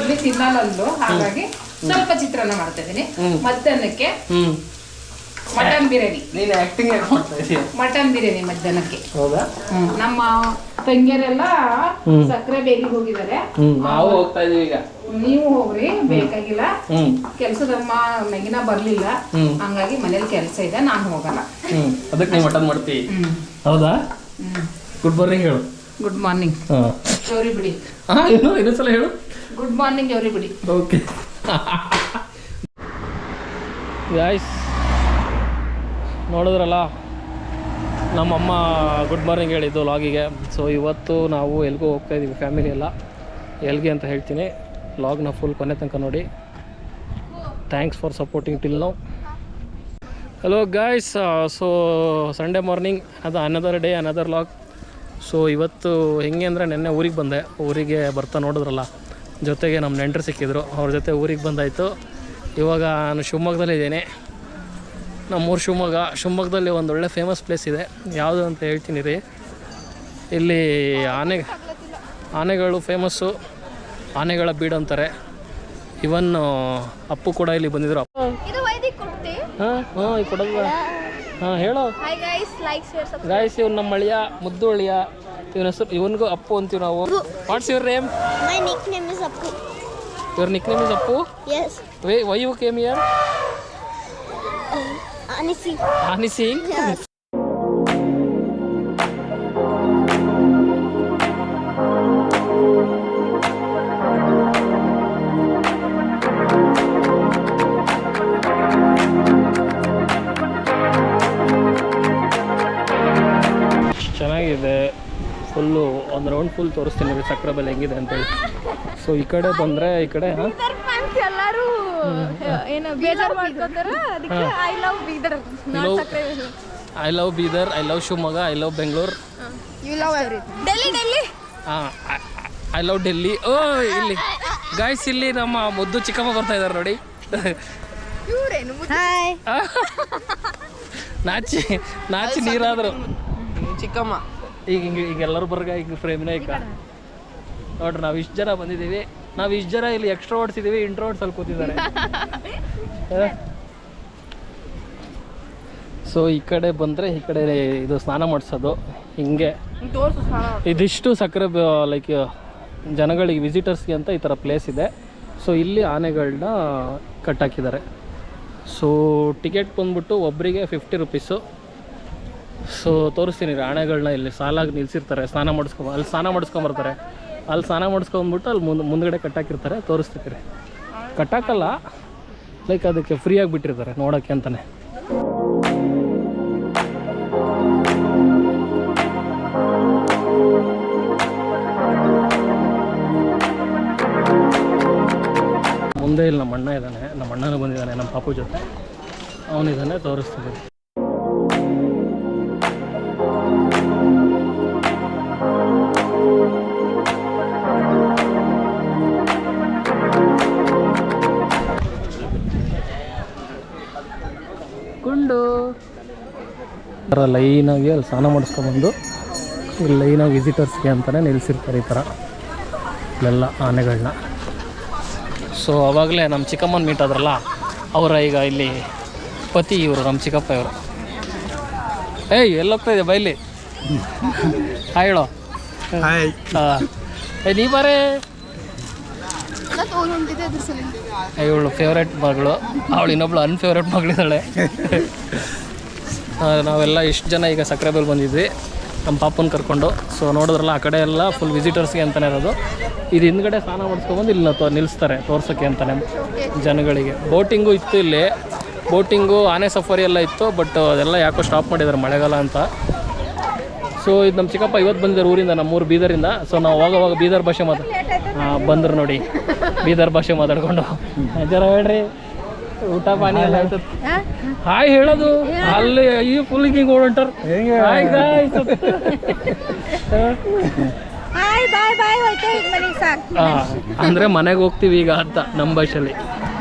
ಇಲ್ಲಿ ತಿನ್ನಲ್ಲೂ, ಹಾಗಾಗಿ ಸ್ವಲ್ಪ ಚಿತ್ರಾನ್ನ ಮಾಡ್ತಾ ಇದೀನಿ. ಮಧ್ಯಾಹ್ನಕ್ಕೆ ಮಟನ್ ಬಿರಿಯಾನಿ. ನೀನು ಆಕ್ಟಿಂಗ್ ಮಾಡ್ತಾ ಇದೀಯ? ಮಟನ್ ಬಿರಿಯಾನಿ ಮಧ್ಯಾಹ್ನಕ್ಕೆ. ಹೌದಾ? ನಮ್ಮ ತಂಗಿಯರೆಲ್ಲ ಸಕ್ಕರೆ ಬೇಲಿಗೆ ಹೋಗಿದ್ದಾರೆ. ನಾವು ಹೋಗ್ತಾ ಇದೀವಿ ಈಗ. ನೀವು ಹೋಗ್ರಿ, ಬೇಕಾಗಿಲ್ಲ. ಕೆಲ್ಸದಮ್ಮ ಮೆಗಿನ ಬರ್ಲಿಲ್ಲ, ಹಂಗಾಗಿ ಮನೇಲಿ ಕೆಲಸ ಇದೆ, ನಾನು ಹೋಗಲ್ಲ. ಅದಕ್ಕೆ ನೀವು ಮಟನ್ ಮಾಡ್ತೀವಿ. ಹೌದಾ? ಗುಡ್ ಮಾರ್ನಿಂಗ್ ಹೇಳು. ಗುಡ್ ಮಾರ್ನಿಂಗ್ ಜೋರಿ ಬಿಡಿ. ಇನ್ನೊಂದ್ಸಲ ಹೇಳು. ಗುಡ್ ಮಾರ್ನಿಂಗ್ ಜೋರಿ ಬಿಡಿ. ಓಕೆ ಗಾಯ್ಸ್, ನೋಡಿದ್ರಲ್ಲ ನಮ್ಮಮ್ಮ ಗುಡ್ ಮಾರ್ನಿಂಗ್ ಹೇಳಿದ್ದು ಲಾಗಿಗೆ. ಸೊ ಇವತ್ತು ನಾವು ಎಲ್ಗೂ ಹೋಗ್ತಾ ಇದ್ದೀವಿ, ಫ್ಯಾಮಿಲಿ ಎಲ್ಲ. ಎಲ್ಗೆ ಅಂತ ಹೇಳ್ತೀನಿ, ಲಾಗ್ನ ಫುಲ್ ಕೊನೆ ತನಕ ನೋಡಿ. Thanks for supporting till now. Hello guys, so Sunday morning, ಅದು another day another log. So ಇವತ್ತು ಹೆಂಗೆ ಅಂದರೆ ನೆನ್ನೆ ಊರಿಗೆ ಬಂದೆ. ಊರಿಗೆ ಬರ್ತಾ ನೋಡಿದ್ರಲ್ಲ, ಜೊತೆಗೆ ನಮ್ಮ ನೆಂಟರು ಸಿಕ್ಕಿದ್ರು, ಅವ್ರ ಜೊತೆ ಊರಿಗೆ ಬಂದಾಯಿತು. ಇವಾಗ ನಾನು ಶಿವಮೊಗ್ಗದಲ್ಲಿದ್ದೀನಿ. ನಮ್ಮೂರು ಶಿವಮೊಗ್ಗದಲ್ಲಿ ಒಂದು ಒಳ್ಳೆ ಫೇಮಸ್ ಪ್ಲೇಸ್ ಇದೆ. ಯಾವುದು ಅಂತ ಹೇಳ್ತೀನಿ ರೀ. ಇಲ್ಲಿ ಆನೆಗಳು ಫೇಮಸ್ಸು, ಆನೆಗಳ ಬೀಡು ಅಂತಾರೆ. ಇವನ್ ಅಪ್ಪು ಕೂಡ ಇಲ್ಲಿ ಬಂದಿದ್ರು. ಹಾಂ ಈ ಕೊಡೋದು. ಹಾಂ ಹೇಳೋ ಗಾಯ್ಸ್, ಇವ್ನು ನಮ್ಮ ಅಳಿಯ, ಮುದ್ದು ಅಳಿಯ. ಇವನ ಹೆಸರು, ಇವನಿಗೂ ಅಪ್ಪು ಅಂತೀವಿ ನಾವು. What's your name? My nickname is Appu. Your nickname is Appu? Yes. Why you came here? Ani Singh. Ani Singh? Yes. ಚೆನ್ನಾಗಿದೆ. ಫುಲ್ಲು ಒಂದು ರೌಂಡ್ ಫುಲ್ ತೋರಿಸ್ತೀನಿ ರೀ ಸಕ್ರೆಬೆಲ್ ಹೆಂಗಿದೆ ಅಂತೇಳಿ. ಸೊ ಈ ಕಡೆ ಬಂದರೆ ಈ ಕಡೆ ಎಲ್ಲರೂ ಏನು ಬೇಜಾರು ಮಾಡ್ಕೋತಾರೆ. ಅದಕ್ಕೆ I love Bidar. I love Bidar, I love Shivamogga, I love Bengaluru. You love everything. Delhi. ಹಾಂ, ಐ ಲವ್ ಡೆಲ್ಲಿ. ಓ ಇಲ್ಲಿ ಗಾಯ್ಸ್, ಇಲ್ಲಿ ನಮ್ಮ ಮುದ್ದು ಚಿಕ್ಕಮ್ಮ ಬರ್ತಾ ಇದ್ದಾರೆ ನೋಡಿ. ಹಾಯ್. ನಾಚಿ ನೀರಾದರು ಚಿಕ್ಕಮ್ಮ. ಈಗ ಎಲ್ಲರೂ ಬರ್ಗ ಈಗ ಫ್ರೇಮ್ನ ಈಗ ನೋಡ್ರಿ, ನಾವು ಇಷ್ಟು ಜನ ಬಂದಿದ್ದೀವಿ. ನಾವು ಇಷ್ಟು ಜನ ಇಲ್ಲಿ ಎಕ್ಸ್ಟ್ರೋವರ್ಟ್ಸ್ ಇದ್ದೀವಿ, ಇಂಟ್ರೋವರ್ಟ್ಸ್ ಅಲ್ಲಿ ಕೂತಿದ್ದಾರೆ. ಸೊ ಈ ಕಡೆ ಬಂದರೆ ಈ ಕಡೆ ಇದು ಸ್ನಾನ ಮಾಡಿಸೋದು ಹಿಂಗೆ. ಇದಿಷ್ಟು ಸಕ್ಕರೆ ಲೈಕ್ ಜನಗಳಿಗೆ, ವಿಸಿಟರ್ಸ್ಗೆ ಅಂತ ಈ ಥರ ಪ್ಲೇಸ್ ಇದೆ. ಸೊ ಇಲ್ಲಿ ಆನೆಗಳನ್ನ ಕಟ್ಟಾಕಿದ್ದಾರೆ. ಸೊ ಟಿಕೆಟ್ ಬಂದ್ಬಿಟ್ಟು ಒಬ್ಬರಿಗೆ 50 ರೂಪೀಸು. ಸೊ ತೋರಿಸ್ತೀನಿ ರೀ, ಆನೆಗಳನ್ನ ಇಲ್ಲಿ ಸಾಲಾಗಿ ನಿಲ್ಸಿರ್ತಾರೆ, ಅಲ್ಲಿ ಸ್ನಾನ ಮಾಡಿಸ್ಕೊಂಬರ್ತಾರೆ. ಅಲ್ಲಿ ಸ್ನಾನ ಮಾಡಿಸ್ಕೊಂಡ್ಬಿಟ್ಟು ಅಲ್ಲಿ ಮುಂದ್ಗಡೆ ಕಟ್ಟಾಕಿರ್ತಾರೆ, ತೋರಿಸ್ತೀವಿ ರೀ. ಕಟ್ಟಾಕಲ್ಲ, ಲೈಕ್ ಅದಕ್ಕೆ ಫ್ರೀಯಾಗಿ ಬಿಟ್ಟಿರ್ತಾರೆ ನೋಡೋಕ್ಕೆ ಅಂತಲೇ. ಮುಂದೆ ಇಲ್ಲಿ ನಮ್ಮ ಅಣ್ಣ ಇದ್ದಾನೆ, ನಮ್ಮ ಅಣ್ಣನೂ ಬಂದಿದ್ದಾನೆ ನಮ್ಮ ಪಾಪು ಜೊತೆ. ಅವನಿದ್ದಾನೆ, ತೋರಿಸ್ತೀವಿ. ಗುಂಡು ಲೈನಾಗಿ ಅಲ್ಲಿ ಸ್ನಾನ ಮಾಡಿಸ್ಕೊಂಡ್ಬಂದು ಇಲ್ಲಿ ಲೈನಾಗಿ ವಿಸಿಟರ್ಸ್ಗೆ ಅಂತಲೇ ನಿಲ್ಲಿಸಿರ್ತಾರೆ ಈ ಥರ ಇಲ್ಲೆಲ್ಲ ಆನೆಗಳನ್ನ. ಸೊ ಆವಾಗಲೇ ನಮ್ಮ ಚಿಕ್ಕಮ್ಮನ ಮೀಟ್ ಆದ್ರಲ್ಲ, ಅವರ ಈಗ ಇಲ್ಲಿ ಪತಿ ಇವರು, ನಮ್ಮ ಚಿಕ್ಕಪ್ಪ ಇವರು. ಏಯ್ ಎಲ್ಲೋಗ್ತಾ ಇದೆ ಬೈಲಿ? ಹಾಯ್ ಹೇಳೋ. ಹಾಯ್. ನೀ ಬಾರೇ. ಇವಳು ಫೇವ್ರೇಟ್ ಮಗಳು, ಅವಳು ಇನ್ನೊಬ್ಳು ಅನ್ಫೇವ್ರೇಟ್ ಮಗಳಿದ್ದಾಳೆ. ನಾವೆಲ್ಲ ಇಷ್ಟು ಜನ ಈಗ ಸಕ್ರೆಬೆಲ್ ಬಂದಿದ್ವಿ ನಮ್ಮ ಪಾಪನ ಕರ್ಕೊಂಡು. ಸೊ ನೋಡಿದ್ರಲ್ಲ, ಆ ಕಡೆ ಎಲ್ಲ ಫುಲ್ ವಿಸಿಟರ್ಸ್ಗೆ ಅಂತಲೇ ಇರೋದು. ಇದು ಹಿಂದ್ಗಡೆ ಸ್ನಾನ ಮಾಡಿಸ್ಕೊಬಂದು ಇಲ್ಲಿ ನಿಲ್ಲಿಸ್ತಾರೆ ತೋರ್ಸೋಕ್ಕೆ ಅಂತಲೇ ಜನಗಳಿಗೆ. ಬೋಟಿಂಗು ಇತ್ತು ಇಲ್ಲಿ, ಬೋಟಿಂಗು, ಆನೆ ಸಫಾರಿ ಎಲ್ಲ ಇತ್ತು. ಬಟ್ ಅದೆಲ್ಲ ಯಾಕೋ ಸ್ಟಾಪ್ ಮಾಡಿದ್ದಾರೆ ಮಳೆಗಾಲ ಅಂತ. ಸೊ ಇದು ನಮ್ಮ ಚಿಕ್ಕಪ್ಪ ಇವತ್ತು ಬಂದಿದ್ದಾರೆ ಊರಿಂದ, ನಮ್ಮೂರು ಬೀದರಿಂದ. ಸೊ ನಾವು ಅವಾಗ ಬೀದರ್ ಭಾಷೆ ಬಂದರು ನೋಡಿ, ಬೀದರ್ ಭಾಷೆ ಮಾತಾಡ್ಕೊಂಡು. ಜರ ಹೇಳ್ರಿ, ಊಟ ಪಾನಿ ಎಲ್ಲ ಆಯ್ತದ? ಹಾಯ್ ಹೇಳೋದು ಅಲ್ಲಿ ಈ ಫುಲ್ ಹಿಂಗೆ ಓಡಂಟಾರ. ಅಂದರೆ ಮನೆಗೆ ಹೋಗ್ತೀವಿ ಈಗ ಅಂತ ನಮ್ಮ ಭಾಷೆಯಲ್ಲಿ.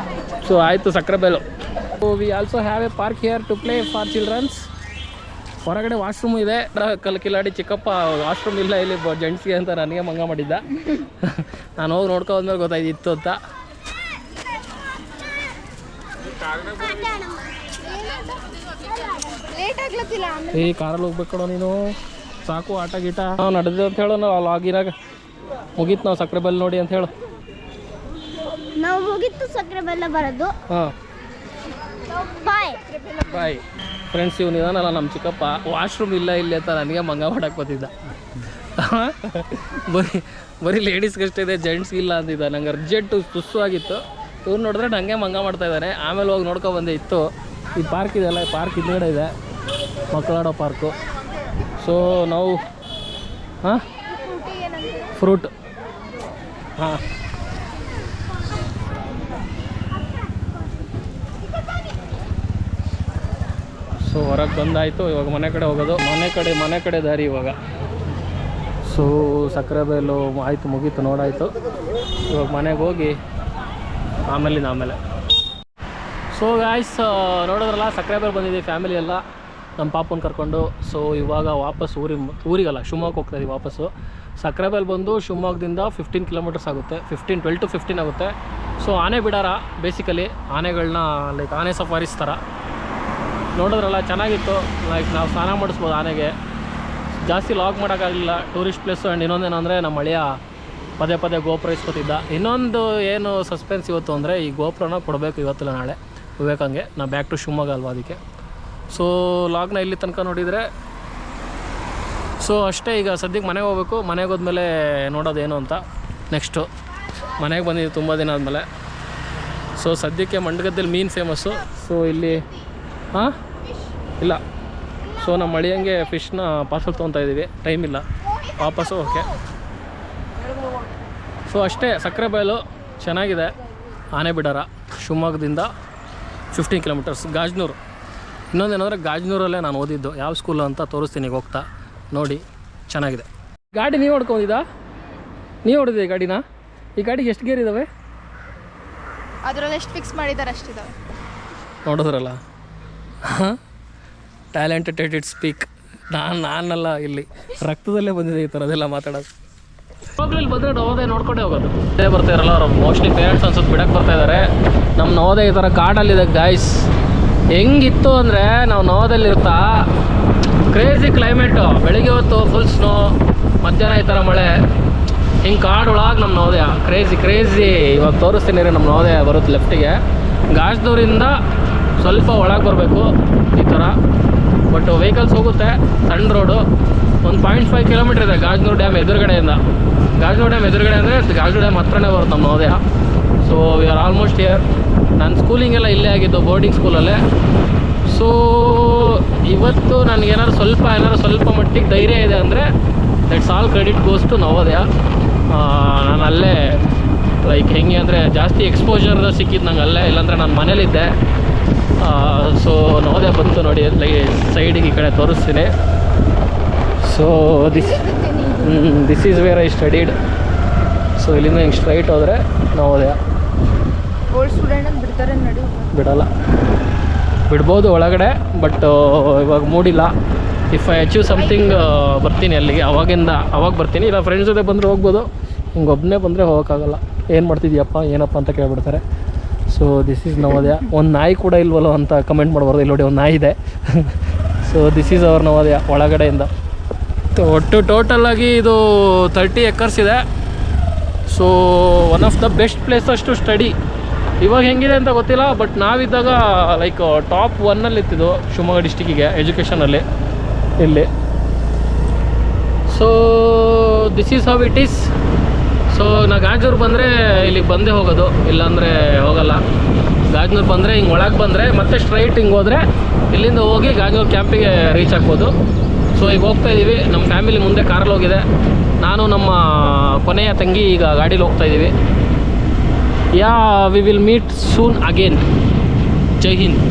ಸೊ ಆಯಿತು, Sakrebyle. So we also have a park here to play for childrens. ಹೊರಗಡೆ ವಾಶ್ರೂಮ್ ಇದೆ. ಕಿಲಾಡಿ ಚಿಕ್ಕಪ್ಪ ವಾಶ್ರೂಮ್ ಇಲ್ಲ ಇಲ್ಲಿ ಜೆಂಟ್ಸ್ಗೆ ಅಂತ ನನಗೆ ಮಂಗ ಮಾಡಿದ್ದ. ನಾನು ಹೋಗಿ ನೋಡ್ಕೊ ಬಂದ್ಮೇಲೆ ಗೊತ್ತಾಯ್ತು ಅಂತ. ಈ ಕಾರಲ್ಲಿ ಹೋಗ್ಬೇಕು ಕಣೋ ನೀನು, ಸಾಕು ಆಟ ಗೀಟ ನಾವು ನಡೆದು ಅಂತ ಹೇಳು. ನಾವು ಲಾಗಿನಾಗ ಮುಗೀತು, ನಾವು ಸಕ್ಕರೆ ಬೆಲ್ಲ ನೋಡಿ ಅಂತ ಹೇಳು. ನಾವು ಮುಗೀತು ಸಕ್ಕರೆ ಬೆಲ್ಲ ಬರೋದು. ಹಾಂ ಬಾಯ್ ಬಾಯ್ ಫ್ರೆಂಡ್ಸ್. ಇವ್ನು ಇದಾನಲ್ಲ ನಮ್ಮ ಚಿಕ್ಕಪ್ಪ, ವಾಶ್ರೂಮ್ ಇಲ್ಲ ಇಲ್ಲಿ ಅಂತ ನನಗೆ ಮಂಗ ಮಾಡಕ್ಕೆ ಬರ್ತಿದ್ದ. ಬರೀ ಲೇಡೀಸ್ಗಷ್ಟೇ ಇದೆ, ಜೆಂಟ್ಸ್ ಇಲ್ಲ ಅಂತಿದ್ದ. ನಂಗೆ ಅರ್ಜೆಂಟು ಸುಸ್ಸು ಆಗಿತ್ತು. ಇವ್ರು ನೋಡಿದ್ರೆ ನನಗೆ ಮಂಗ ಮಾಡ್ತಾ ಇದ್ದಾನೆ. ಆಮೇಲೆ ಹೋಗಿ ನೋಡ್ಕೊಬಂದೆ, ಇತ್ತು ಈ ಪಾರ್ಕ್ ಇದೆಯಲ್ಲ, ಈ ಪಾರ್ಕ್ ಹಿಂದ್ಗಡೆ ಇದೆ, ಮಕ್ಕಳಾಡೋ ಪಾರ್ಕು. ಸೊ ನಾವು ಹಾಂ ಫ್ರೂಟ್ ಹಾಂ ಸೊ ಹೊರಗೆ ಬಂದಾಯಿತು. ಇವಾಗ ಮನೆ ಕಡೆ ಹೋಗೋದು, ಮನೆ ಕಡೆ ದಾರಿ ಇವಾಗ. ಸೊ ಸಕ್ಕರೆ ಬೈಲು ಆಯಿತು, ಮುಗೀತು, ನೋಡಾಯಿತು. ಇವಾಗ ಮನೆಗೆ ಹೋಗಿ ಆಮೇಲೆ ಸೊ ಗಾಯ್ಸ್ ನೋಡಿದ್ರಲ್ಲ, ಸಕ್ಕರೆ ಬೈಲು ಬಂದಿದ್ದೀವಿ ಫ್ಯಾಮಿಲಿ ಎಲ್ಲ ನಮ್ಮ ಪಾಪನ ಕರ್ಕೊಂಡು. ಸೊ ಇವಾಗ ವಾಪಸ್ ಊರಿಗಲ್ಲ ಶಿವಮೊಗ್ಗಕ್ಕೆ ಹೋಗ್ತಾಯಿದ್ದೀವಿ ವಾಪಸ್ಸು. ಸಕ್ಕರೆ ಬೈಲು ಬಂದು ಶಿವಮೊಗ್ಗದಿಂದ 15 ಕಿಲೋಮೀಟರ್ಸ್ ಆಗುತ್ತೆ, 12 to 15 ಆಗುತ್ತೆ. ಸೊ ಆನೆ ಬಿಡಾರ ಬೇಸಿಕಲಿ, ಆನೆಗಳನ್ನ ಲೈಕ್ ಆನೆ ಸಫಾರೀಸ್ ಥರ. ನೋಡಿದ್ರಲ್ಲ ಚೆನ್ನಾಗಿತ್ತು. ಲೈಕ್ ನಾವು ಸ್ನಾನ ಮಾಡಿಸ್ಬೋದು ಆನೆಗೆ. ಜಾಸ್ತಿ ಲಾಗ್ ಮಾಡೋಕ್ಕಾಗಲಿಲ್ಲ, ಟೂರಿಸ್ಟ್ ಪ್ಲೇಸು. ಆ್ಯಂಡ್ ಇನ್ನೊಂದೇನಂದರೆ ನಮ್ಮ ಅಳಿಯ ಪದೇ ಗೋಪುರ ಇಸ್ಕೊತಿದ್ದ. ಇನ್ನೊಂದು ಏನು ಸಸ್ಪೆನ್ಸ್ ಇವತ್ತು ಅಂದರೆ, ಈ ಗೋಪುರನ ಕೊಡಬೇಕು ಇವತ್ತಿಲ್ಲ ನಾಳೆ ವಿವೇಕಂಗೆ. ನಾ ಬ್ಯಾಕ್ ಟು ಶಿವಮೊಗ್ಗ ಅಲ್ವಾ, ಅದಕ್ಕೆ. ಸೊ ಲಾಗ್ನ ಇಲ್ಲಿ ತನಕ ನೋಡಿದರೆ ಸೊ ಅಷ್ಟೇ. ಈಗ ಸದ್ಯಕ್ಕೆ ಮನೆಗೆ ಹೋಗ್ಬೇಕು. ಮನೆಗೆ ಹೋದ್ಮೇಲೆ ನೋಡೋದೇನು ಅಂತ. ನೆಕ್ಸ್ಟು ಮನೆಗೆ ಬಂದಿದ್ದು ತುಂಬ ದಿನ ಆದಮೇಲೆ. ಸೊ ಸದ್ಯಕ್ಕೆ ಮಂಡಗದ್ದಲ್ಲಿ ಮೀನು ಫೇಮಸ್ಸು. ಸೊ ಇಲ್ಲಿ ಹಾಂ ಇಲ್ಲ. ಸೊ ನಮ್ಮ ಅಳಿಯಂಗೆ ಫಿಶ್ನ ಪಾರ್ಸಲ್ ತೊಗೊತಾ ಇದ್ದೀವಿ, ಟೈಮ್ ಇಲ್ಲ ವಾಪಸ್ಸು. ಓಕೆ. ಸೊ ಅಷ್ಟೇ. ಸಕ್ಕರೆ ಬೈಲು ಚೆನ್ನಾಗಿದೆ, ಆನೆ ಬಿಡಾರ ಶಿವಮೊಗ್ಗದಿಂದ 15 ಕಿಲೋಮೀಟರ್ಸ್. ಗಾಜನೂರು. ಇನ್ನೊಂದೇನಂದರೆ ಗಾಜನೂರಲ್ಲೇ ನಾನು ಓದಿದ್ದು. ಯಾವ ಸ್ಕೂಲು ಅಂತ ತೋರಿಸ್ತೀನಿ ಈಗ ಹೋಗ್ತಾ, ನೋಡಿ ಚೆನ್ನಾಗಿದೆ. ಗಾಡಿ ನೀವು ಹೊಡ್ಕೊಂಡಿದ್ದಾ? ನೀವು ಹೊಡೆದಿದೆ ಗಾಡಿನ? ಈ ಗಾಡಿಗೆ ಎಷ್ಟು ಗೇರ್ ಇದ್ದಾವೆ? ಅದರಲ್ಲಿ ಎಷ್ಟು ಫಿಕ್ಸ್ ಮಾಡಿದ್ದಾರೆ ಅಷ್ಟಿದ್ದಾವೆ. ನೋಡಿದ್ರಲ್ಲ, ಹಾಂ ಟ್ಯಾಲೆಂಟೆಡ್ ಇಟ್ ಸ್ಪೀಕ್. ನಾನಲ್ಲ, ಇಲ್ಲಿ ರಕ್ತದಲ್ಲೇ ಬಂದಿದೆ ಈ ಥರದೆಲ್ಲ ಮಾತಾಡೋದು. ಹೋಗ್ಲಿ ಬಂದರೆ ನವೋದಯ ನೋಡ್ಕೊಂಡೇ ಹೋಗೋದು. ಅದೇ ಬರ್ತಾಯಿರಲ್ಲ ಅವರು, ಮೋಸ್ಟ್ಲಿ ಪೇರೆಂಟ್ಸ್ ಅನ್ಸುತ್ತೆ ಬಿಡಕ್ಕೆ ಬರ್ತಾಯಿದ್ದಾರೆ. ನಮ್ಮ ನವೋದಯ ಈ ಥರ ಕಾಡಲ್ಲಿದೆ ಗಾಯ್ಸ್. ಹೆಂಗಿತ್ತು ಅಂದರೆ, ನಾವು ನವೋದಯಲ್ಲಿರ್ತಾ ಕ್ರೇಜಿ ಕ್ಲೈಮೇಟು. ಬೆಳಿಗ್ಗೆ ಹೊತ್ತು ಫುಲ್ ಸ್ನೋ, ಮಧ್ಯಾಹ್ನ ಈ ಥರ ಮಳೆ, ಹಿಂಗೆ ಕಾಡೊಳಗೆ ನಮ್ಮ ನವೋದಯ. ಕ್ರೇಜಿ. ಇವಾಗ ತೋರಿಸ್ತೀನಿ ರೀ, ನಮ್ಮ ನವೋದಯ ಬರುತ್ತೆ ಲೆಫ್ಟಿಗೆ. ಗಾಜನೂರಿಂದ ಸ್ವಲ್ಪ ಒಳಗೆ ಬರಬೇಕು ಈ ಥರ. ಬಟ್ ವೆಹಿಕಲ್ಸ್ ಹೋಗುತ್ತೆ. ಸಣ್ಣ ರೋಡು. 1.5 ಕಿಲೋಮೀಟ್ರ್ ಇದೆ ಗಾಜನೂರು ಡ್ಯಾಮ್ ಎದುರುಗಡೆಯಿಂದ. ಗಾಜನೂರು ಡ್ಯಾಮ್ ಎದುರುಗಡೆ ಅಂದರೆ ಗಾಜನೂರು ಡ್ಯಾಮ್ ಹತ್ರನೇ ಬರುತ್ತೆ ನಮ್ಮ Navodaya. So we are almost here. ನಾನು ಸ್ಕೂಲಿಂಗೆಲ್ಲ ಇಲ್ಲೇ ಆಗಿದ್ದು, ಬೋರ್ಡಿಂಗ್ ಸ್ಕೂಲಲ್ಲೇ. ಸೊ ಇವತ್ತು ನನಗೇನಾದ್ರು ಸ್ವಲ್ಪ ಮಟ್ಟಿಗೆ ಧೈರ್ಯ ಇದೆ ಅಂದರೆ that's all credit goes to Navodaya. ನಾನು ಅಲ್ಲೇ ಲೈಕ್ ಹೆಂಗೆ ಅಂದರೆ ಜಾಸ್ತಿ ಎಕ್ಸ್ಪೋಜರ್ ಸಿಕ್ಕಿದ್ದು ನಂಗೆ ಅಲ್ಲೇ, ಇಲ್ಲಾಂದರೆ ನಾನು ಮನೇಲಿದ್ದೆ. ಸೊ ನವೋದಯ ಬಂತು ನೋಡಿ, ಸೈಡಿಗೆ ಈ ಕಡೆ ತೋರಿಸ್ತೀನಿ. So this is where I studied. So ಇಲ್ಲಿಂದ ಹಿಂಗೆ ಸ್ಟ್ರೈಟ್ ಹೋದರೆ ನವೋದಯ. ಓಲ್ಡ್ ಸ್ಟೂಡೆಂಟ್ ಅಂತ ಬಿಡ್ತಾರೆ, ಬಿಡಲ್ಲ. ಬಿಡ್ಬೋದು ಒಳಗಡೆ, ಬಟ್ ಇವಾಗ ಮೂಡಿಲ್ಲ. ಇಫ್ ಐ ಅಚೀವ್ ಸಮಥಿಂಗ್ ಬರ್ತೀನಿ ಅಲ್ಲಿಗೆ, ಅವಾಗ ಬರ್ತೀನಿ. ಇಲ್ಲ ಫ್ರೆಂಡ್ಸ್ ಜೊತೆ ಬಂದರೆ ಹೋಗ್ಬೋದು. ಹಿಂಗೆ ಒಬ್ಬನೇ ಬಂದರೆ ಹೋಗೋಕ್ಕಾಗಲ್ಲ. ಏನು ಮಾಡ್ತಿದ್ದೀಯಪ್ಪ ಏನಪ್ಪ ಅಂತ ಕೇಳ್ಬಿಡ್ತಾರೆ. So this is Navodaya. ಒಂದು ನಾಯಿ ಕೂಡ ಇಲ್ವಲ್ಲ ಅಂತ ಕಮೆಂಟ್ ಮಾಡಬಾರ್ದು. ಇಲ್ಲಿ ನೋಡಿ, ಒಂದು ನಾಯಿ ಇದೆ. So this is our Navodaya ಒಳಗಡೆಯಿಂದ. ಒಟ್ಟು ಟೋಟಲಾಗಿ ಇದು 30 ಎಕರ್ಸ್ ಇದೆ. So one of the best places to study. ಇವಾಗ ಹೆಂಗಿದೆ ಅಂತ ಗೊತ್ತಿಲ್ಲ, ಬಟ್ ನಾವಿದ್ದಾಗ ಲೈಕ್ ಟಾಪ್ 1 ಇತ್ತಿದ್ದು ಶಿವಮೊಗ್ಗ ಡಿಸ್ಟಿಕ್ಕಿಗೆ ಎಜುಕೇಷನಲ್ಲಿ ಇಲ್ಲಿ. So this is how it is. So ನಾ ಗಾಜನೂರು ಬಂದರೆ ಇಲ್ಲಿಗೆ ಬಂದೇ ಹೋಗೋದು, ಇಲ್ಲಾಂದರೆ ಹೋಗಲ್ಲ. ಗಾಜನೂರು ಬಂದರೆ ಹಿಂಗೆ ಒಳಗೆ ಬಂದರೆ ಮತ್ತೆ ಸ್ಟ್ರೈಟ್ ಹಿಂಗೆ ಹೋದರೆ ಇಲ್ಲಿಂದ ಹೋಗಿ ಗಾಜನೂರು ಕ್ಯಾಂಪಿಗೆ ರೀಚ್ ಆಗ್ಬೋದು. ಸೊ ಈಗ ಹೋಗ್ತಾಯಿದ್ದೀವಿ. ನಮ್ಮ ಫ್ಯಾಮಿಲಿ ಮುಂದೆ ಕಾರಲ್ಲಿ ಹೋಗಿದೆ. ನಾನು ನಮ್ಮ ಕೊನೆಯ ತಂಗಿ ಈಗ ಗಾಡೀಲಿ ಹೋಗ್ತಾಯಿದ್ದೀವಿ. We will meet soon again. Jai Hind.